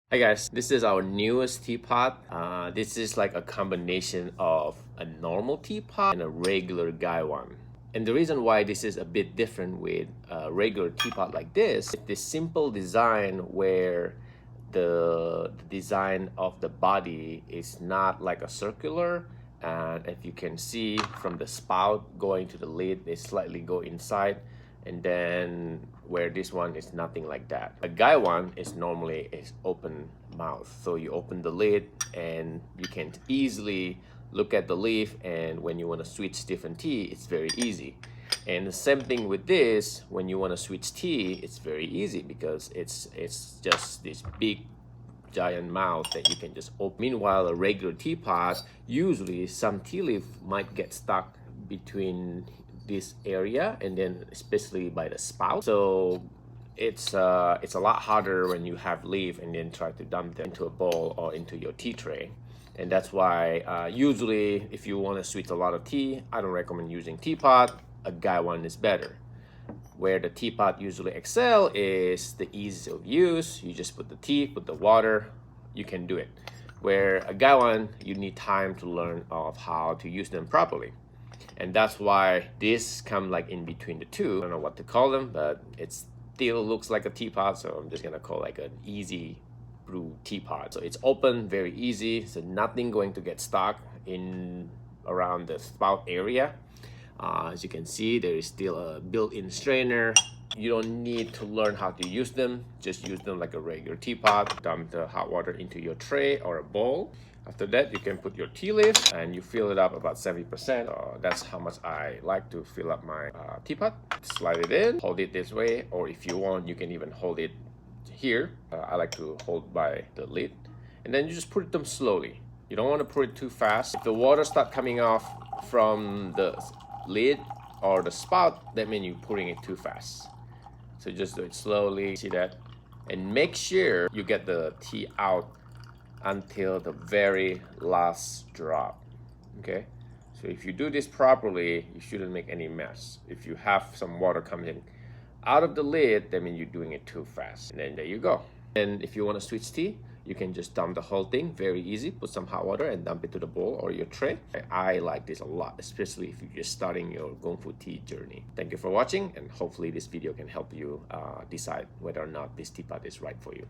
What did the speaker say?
Hi guys, this is our newest teapot. This is like a combination of a normal teapot and a regular gaiwan. And the reason why this is a bit different with a regular teapot like this is this simple design where the design of the body is not like a circular, and if you can see from the spout going to the lid, they slightly go inside, and then where this one is nothing like that. A gaiwan is normally is open mouth, so you open the lid and you can easily look at the leaf, and when you want to switch different tea, it's very easy. And the same thing with this, when you want to switch tea, it's very easy because it's just this big giant mouth that you can just open. Meanwhile, a regular teapot, usually some tea leaf might get stuck between this area and then especially by the spout. So it's a lot harder when you have leaf and then try to dump them into a bowl or into your tea tray. And that's why usually if you want to switch a lot of tea, I don't recommend using teapot. A gaiwan is better. Where the teapot usually excel is the ease of use. You just put the tea, put the water, you can do it. Where a gaiwan, you need time to learn of how to use them properly. And that's why this come like in between the two. I don't know what to call them, but it still looks like a teapot, so I'm just gonna call like an easy brew teapot. So it's open, very easy, so nothing going to get stuck in around the spout area. As you can see, there is still a built-in strainer. You don't need to learn how to use them. Just use them like a regular teapot. Dump the hot water into your tray or a bowl. After that, you can put your tea leaf and you fill it up about 70%. That's how much I like to fill up my teapot. Slide it in, hold it this way, or if you want, you can even hold it here. I like to hold by the lid. And then you just put them slowly. You don't want to put it too fast. If the water starts coming off from the lid or the spout, that means you're putting it too fast. So just do it slowly, see that? And make sure you get the tea out until the very last drop, okay? So if you do this properly, you shouldn't make any mess. If you have some water coming out of the lid, that means you're doing it too fast. And then there you go. And if you want to switch tea, you can just dump the whole thing, very easy. Put some hot water and dump it to the bowl or your tray. I like this a lot, especially if you're just starting your gongfu-tea journey. Thank you for watching, and hopefully this video can help you decide whether or not this teapot is right for you.